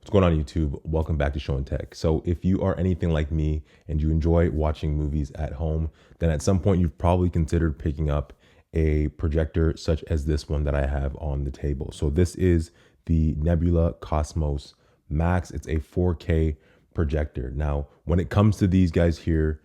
What's going on YouTube? Welcome back to Show and Tech. So if you are anything like me and you enjoy watching movies at home, then at some point you've probably considered picking up a projector such as this one that I have on the table. So this is the Nebula Cosmos Max. It's a 4K projector. Now, when it comes to these guys here,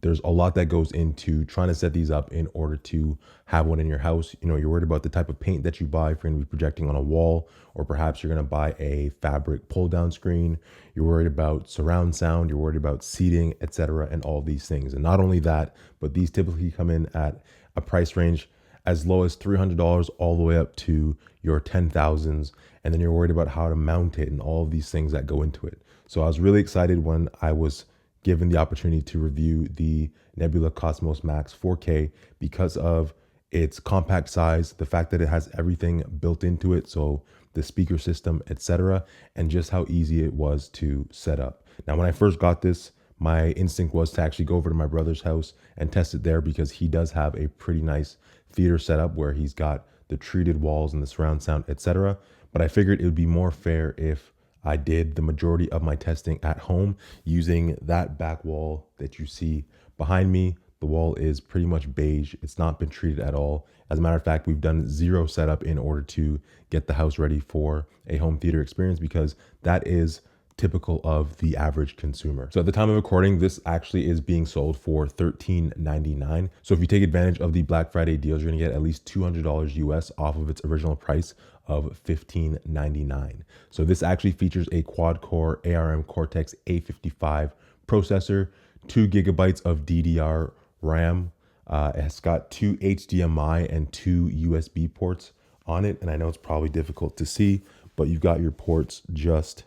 there's a lot that goes into trying to set these up in order to have one in your house. You know, you're worried about the type of paint that you buy if you're going to be projecting on a wall, or perhaps you're going to buy a fabric pull down screen. You're worried about surround sound, you're worried about seating, etc., and all these things. And not only that, but these typically come in at a price range as low as $300 all the way up to your 10,000s. And then you're worried about how to mount it and all of these things that go into it. So I was really excited when I was given the opportunity to review the Nebula Cosmos Max 4K because of its compact size, the fact that it has everything built into it, so the speaker system, etc., and just how easy it was to set up. Now, when I first got this, my instinct was to actually go over to my brother's house and test it there because he does have a pretty nice theater setup where he's got the treated walls and the surround sound, etc. But I figured it would be more fair if I did the majority of my testing at home using that back wall that you see behind me. The wall is pretty much beige. It's not been treated at all. As a matter of fact, we've done zero setup in order to get the house ready for a home theater experience because that is typical of the average consumer. So at the time of recording, this actually is being sold for $13.99. So if you take advantage of the Black Friday deals, you're gonna get at least $200 US off of its original price of $15.99. So this actually features a quad-core ARM Cortex A55 processor, 2 gigabytes of DDR RAM. It has got 2 HDMI and 2 USB ports on it. And I know it's probably difficult to see, but you've got your ports just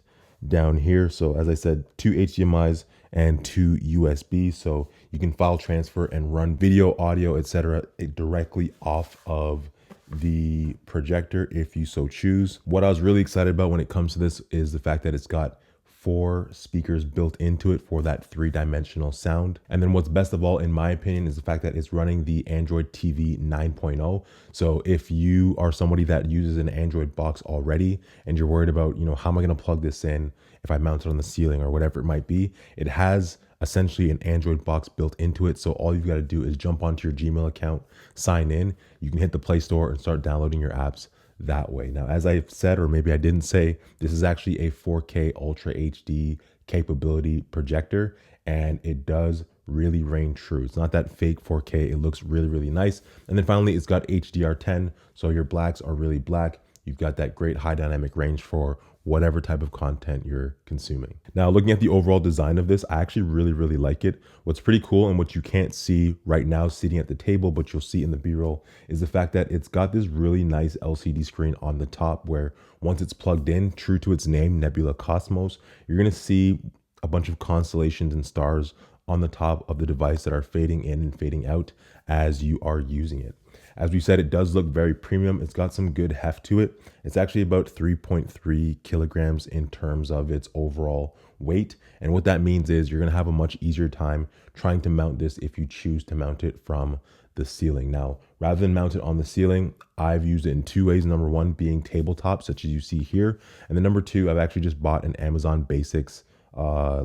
down here. So as I said, 2 HDMIs and 2 USB, so you can file transfer and run video, audio, etc. directly off of the projector if you so choose. What I was really excited about when it comes to this is the fact that it's got 4 speakers built into it for that 3-dimensional sound. And then what's best of all, in my opinion, is the fact that it's running the Android TV 9.0. So if you are somebody that uses an Android box already and you're worried about, how am I going to plug this in if I mount it on the ceiling or whatever it might be, it has essentially an Android box built into it. So all you've got to do is jump onto your Gmail account, sign in, you can hit the Play Store and start downloading your apps that way. Now, as I've said, or maybe I didn't say, this is actually a 4K Ultra HD capability projector, and it does really reign true. It's not that fake 4K. It looks really, really nice. And then finally, it's got HDR10, so your blacks are really black. You've got that great high dynamic range for whatever type of content you're consuming. Now, looking at the overall design of this, I actually really, really like it. What's pretty cool and what you can't see right now sitting at the table, but you'll see in the B-roll, is the fact that it's got this really nice LCD screen on the top where once it's plugged in, true to its name, Nebula Cosmos, you're gonna see a bunch of constellations and stars on the top of the device that are fading in and fading out as you are using it. As we said, it does look very premium. It's got some good heft to it. It's actually about 3.3 kilograms in terms of its overall weight. And what that means is you're gonna have a much easier time trying to mount this if you choose to mount it from the ceiling. Now, rather than mount it on the ceiling, I've used it in 2 ways. Number one being tabletop, such as you see here. And then number two, I've actually just bought an Amazon Basics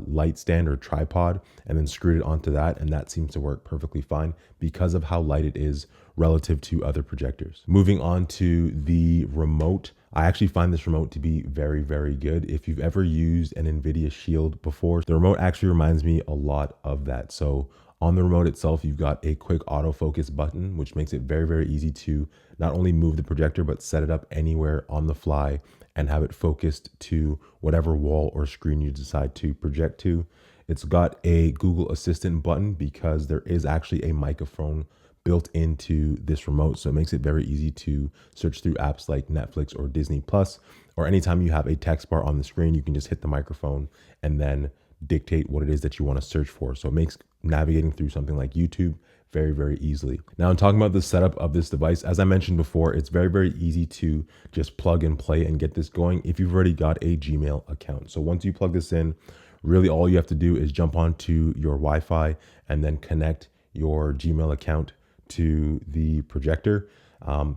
light stand or tripod and then screwed it onto that, and that seems to work perfectly fine because of how light it is relative to other projectors. Moving on to the remote, I actually find this remote to be very, very good. If you've ever used an NVIDIA Shield before, the remote actually reminds me a lot of that. So on the remote itself, you've got a quick autofocus button, which makes it very, very easy to not only move the projector, but set it up anywhere on the fly and have it focused to whatever wall or screen you decide to project to. It's got a Google Assistant button because there is actually a microphone built into this remote. So it makes it very easy to search through apps like Netflix or Disney Plus, or anytime you have a text bar on the screen, you can just hit the microphone and then dictate what it is that you want to search for. So it makes navigating through something like YouTube very, very easily. Now, I'm talking about the setup of this device. As I mentioned before, it's very, very easy to just plug and play and get this going if you've already got a Gmail account. So once you plug this in, really all you have to do is jump onto your Wi-Fi and then connect your Gmail account to the projector.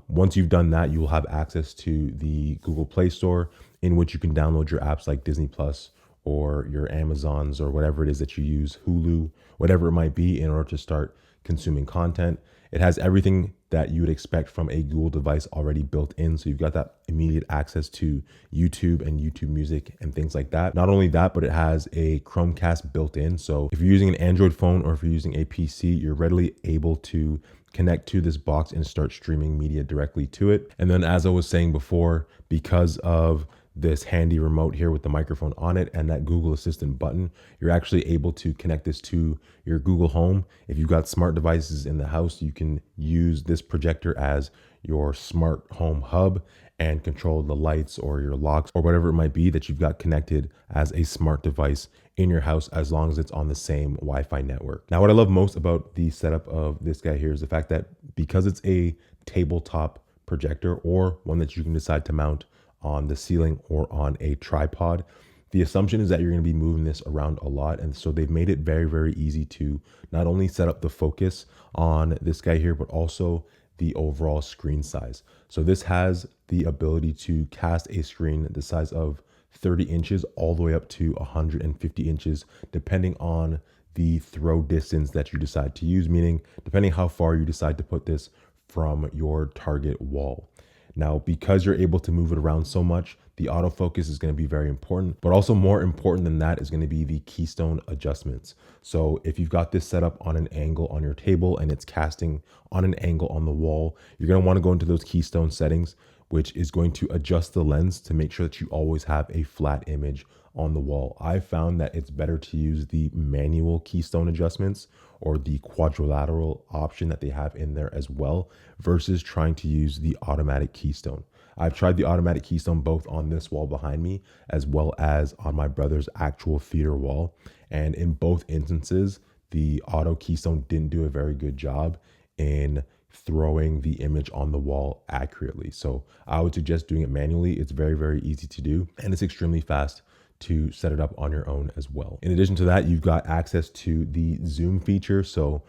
Once you've done that, you will have access to the Google Play Store, in which you can download your apps like Disney Plus or your Amazons or whatever it is that you use, Hulu, whatever it might be, in order to start consuming content. It has everything that you would expect from a Google device already built in. So you've got that immediate access to YouTube and YouTube Music and things like that. Not only that, but it has a Chromecast built in. So if you're using an Android phone or if you're using a PC, you're readily able to connect to this box and start streaming media directly to it. And then, as I was saying before, because of this handy remote here with the microphone on it and that Google Assistant button, you're actually able to connect this to your Google Home. If you've got smart devices in the house, you can use this projector as your smart home hub and control the lights or your locks or whatever it might be that you've got connected as a smart device in your house, as long as it's on the same Wi-Fi network. Now, what I love most about the setup of this guy here is the fact that because it's a tabletop projector, or one that you can decide to mount on the ceiling or on a tripod, the assumption is that you're going to be moving this around a lot. And so they've made it very, very easy to not only set up the focus on this guy here, but also the overall screen size. So this has the ability to cast a screen the size of 30 inches all the way up to 150 inches, depending on the throw distance that you decide to use, meaning depending how far you decide to put this from your target wall. Now, because you're able to move it around so much, the autofocus is going to be very important, but also more important than that is going to be the Keystone adjustments. So if you've got this set up on an angle on your table and it's casting on an angle on the wall, you're going to want to go into those Keystone settings, which is going to adjust the lens to make sure that you always have a flat image on the wall. I found that it's better to use the manual Keystone adjustments or the quadrilateral option that they have in there as well, versus trying to use the automatic Keystone. I've tried the automatic Keystone both on this wall behind me as well as on my brother's actual theater wall. And in both instances, the auto Keystone didn't do a very good job in throwing the image on the wall accurately. So I would suggest doing it manually. It's very, very easy to do, and it's extremely fast to set it up on your own as well. In addition to that, you've got access to the zoom feature. So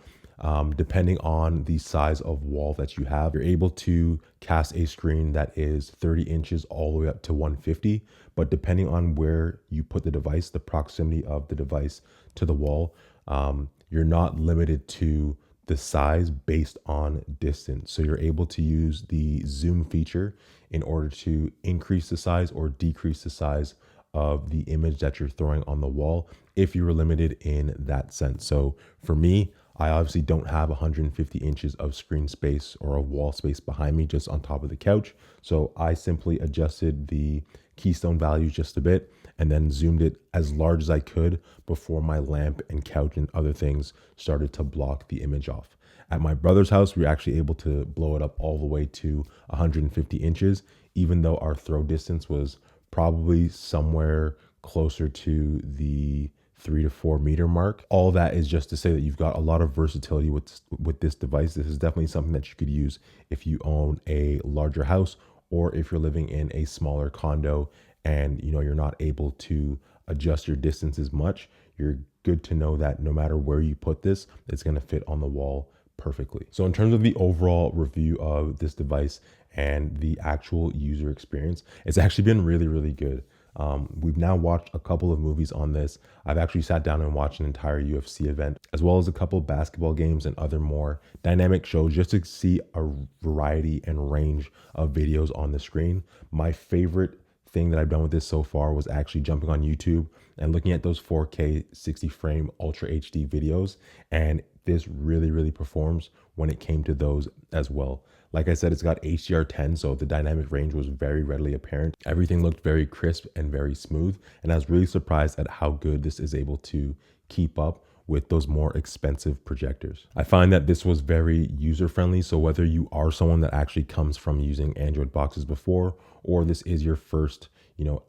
depending on the size of wall that you have, you're able to cast a screen that is 30 inches all the way up to 150. But depending on where you put the device, the proximity of the device to the wall, you're not limited to the size based on distance. So you're able to use the zoom feature in order to increase the size or decrease the size of the image that you're throwing on the wall if you were limited in that sense. So for me, I obviously don't have 150 inches of screen space or of wall space behind me just on top of the couch. So I simply adjusted the Keystone values just a bit and then zoomed it as large as I could before my lamp and couch and other things started to block the image off. At my brother's house, we were actually able to blow it up all the way to 150 inches, even though our throw distance was probably somewhere closer to the 3 to 4 meter mark. All that is just to say that you've got a lot of versatility with this device. This is definitely something that you could use if you own a larger house or if you're living in a smaller condo and you're not able to adjust your distance as much. You're good to know that no matter where you put this, it's going to fit on the wall perfectly. So in terms of the overall review of this device and the actual user experience, it's actually been really, really good. We've now watched a couple of movies on this. I've actually sat down and watched an entire UFC event, as well as a couple of basketball games and other more dynamic shows, just to see a variety and range of videos on the screen. My favorite thing that I've done with this so far was actually jumping on YouTube and looking at those 4K 60 frame Ultra HD videos. And this really, really performs when it came to those as well. Like I said, it's got HDR10, so the dynamic range was very readily apparent. Everything looked very crisp and very smooth. And I was really surprised at how good this is able to keep up with those more expensive projectors. I find that this was very user-friendly. So whether you are someone that actually comes from using Android boxes before, or this is your first,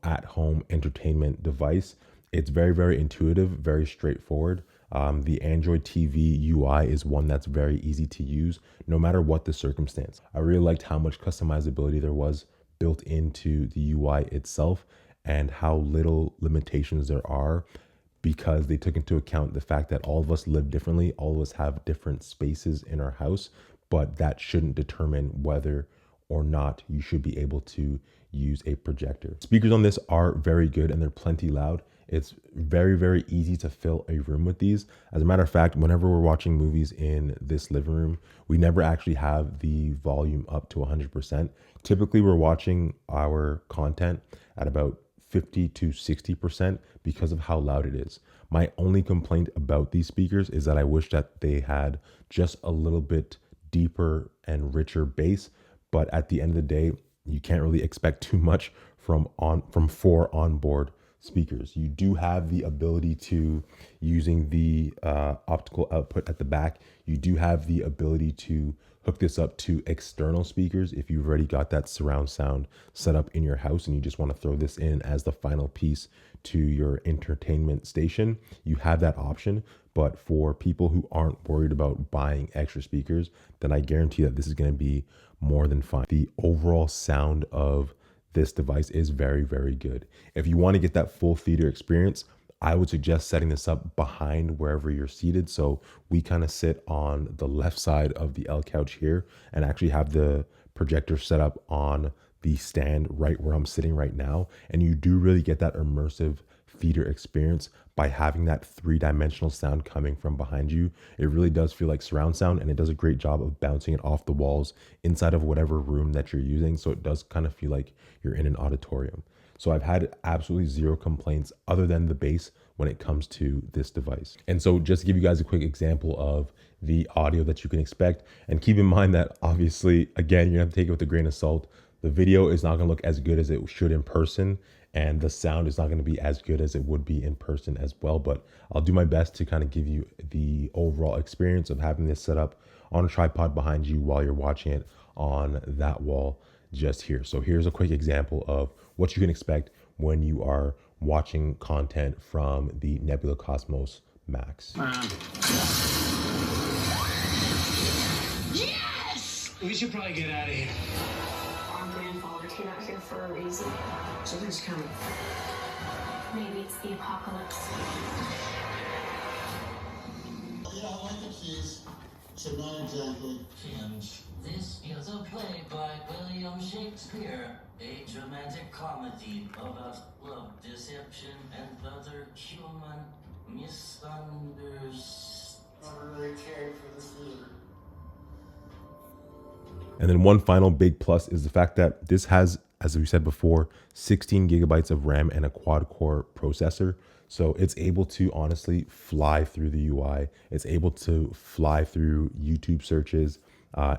at-home entertainment device, it's very, very intuitive, very straightforward. The Android TV UI is one that's very easy to use no matter what the circumstance. I really liked how much customizability there was built into the UI itself and how little limitations there are, because they took into account the fact that all of us live differently. All of us have different spaces in our house, but that shouldn't determine whether or not you should be able to use a projector. Speakers on this are very good and they're plenty loud. It's very, very easy to fill a room with these. As a matter of fact, whenever we're watching movies in this living room, we never actually have the volume up to 100%. Typically, we're watching our content at about 50 to 60% because of how loud it is. My only complaint about these speakers is that I wish that they had just a little bit deeper and richer bass, but at the end of the day, you can't really expect too much from four onboard speakers. You do have the ability to, using the optical output at the back, you do have the ability to hook this up to external speakers if you've already got that surround sound set up in your house and you just want to throw this in as the final piece to your entertainment station. You have that option. But for people who aren't worried about buying extra speakers, then I guarantee that this is going to be more than fine. The overall sound of this device is very, very good. If you want to get that full theater experience, I would suggest setting this up behind wherever you're seated. So we kind of sit on the left side of the L couch here and actually have the projector set up on the stand right where I'm sitting right now. And you do really get that immersive theater experience by having that three-dimensional sound coming from behind you. It really does feel like surround sound, and it does a great job of bouncing it off the walls inside of whatever room that you're using. So it does kind of feel like you're in an auditorium. So I've had absolutely zero complaints other than the bass when it comes to this device. And so just to give you guys a quick example of the audio that you can expect, and keep in mind that obviously, again, you're gonna have to take it with a grain of salt. The video is not gonna look as good as it should in person, and the sound is not going to be as good as it would be in person as well. But I'll do my best to kind of give you the overall experience of having this set up on a tripod behind you while you're watching it on that wall just here. So here's a quick example of what you can expect when you are watching content from the Nebula Cosmos Max. Yes! We should probably get out of here. Our grandfather came out here for a reason. Something's coming. Maybe it's the apocalypse. You don't like the keys, so not exactly. Finch, this is a play by William Shakespeare, a dramatic comedy about love, deception, and other human misunderstandings. I don't really care for this theater. And then one final big plus is the fact that this has, as we said before, 16 gigabytes of RAM and a quad core processor. So it's able to honestly fly through the UI. It's able to fly through YouTube searches,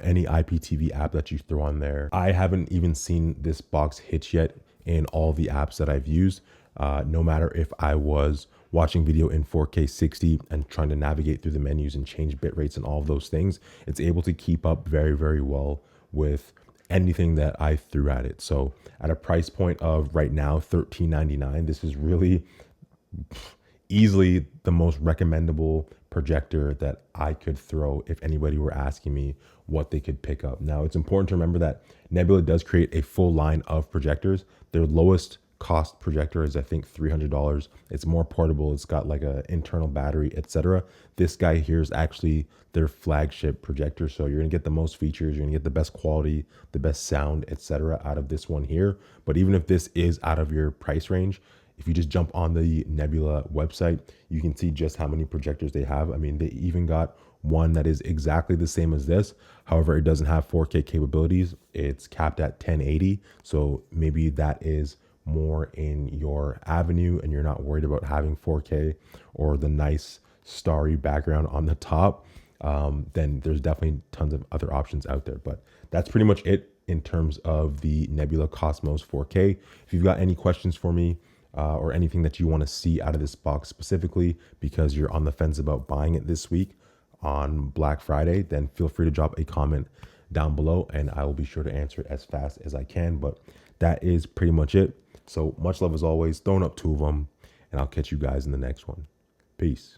any IPTV app that you throw on there. I haven't even seen this box hitch yet in all the apps that I've used. No matter if I was watching video in 4K 60 and trying to navigate through the menus and change bit rates and all of those things, it's able to keep up very, very well with anything that I threw at it. So at a price point of right now $13.99, this is really easily the most recommendable projector that I could throw if anybody were asking me what they could pick up. Now, it's important to remember that Nebula does create a full line of projectors. Their lowest cost projector is, I think, $300. It's more portable. It's got like an internal battery, etc. This guy here is actually their flagship projector. So you're gonna get the most features, you're gonna get the best quality, the best sound, etc. out of this one here. But even if this is out of your price range, if you just jump on the Nebula website, you can see just how many projectors they have. I mean, they even got one that is exactly the same as this. However, it doesn't have 4K capabilities. It's capped at 1080. So maybe that is more in your avenue and you're not worried about having 4K or the nice starry background on the top, then there's definitely tons of other options out there. But that's pretty much it in terms of the Nebula Cosmos 4K. If you've got any questions for me or anything that you want to see out of this box specifically because you're on the fence about buying it this week on Black Friday, then feel free to drop a comment down below and I will be sure to answer it as fast as I can. But that is pretty much it. So much love as always, throwing up two of them, and I'll catch you guys in the next one. Peace.